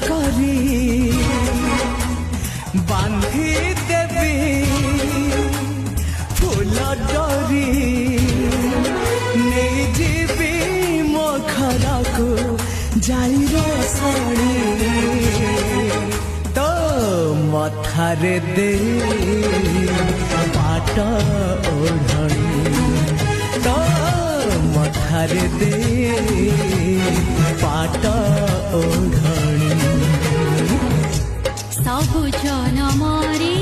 କରି ବାନ୍ଧି ଦେବି ଫୁଲ ଡରି ନେଇଯିବି ମୋ ଘରକୁ ଜାଳିର ଶାଢ଼ୀ ତୋ ମଥାରେ ଦେ ପାଟ ଓଢ଼ଣୀ ତୋ ମଥାରେ ଦେ ପାଟ ଓଢ଼ଣୀ ସବୁ ଜନମରେ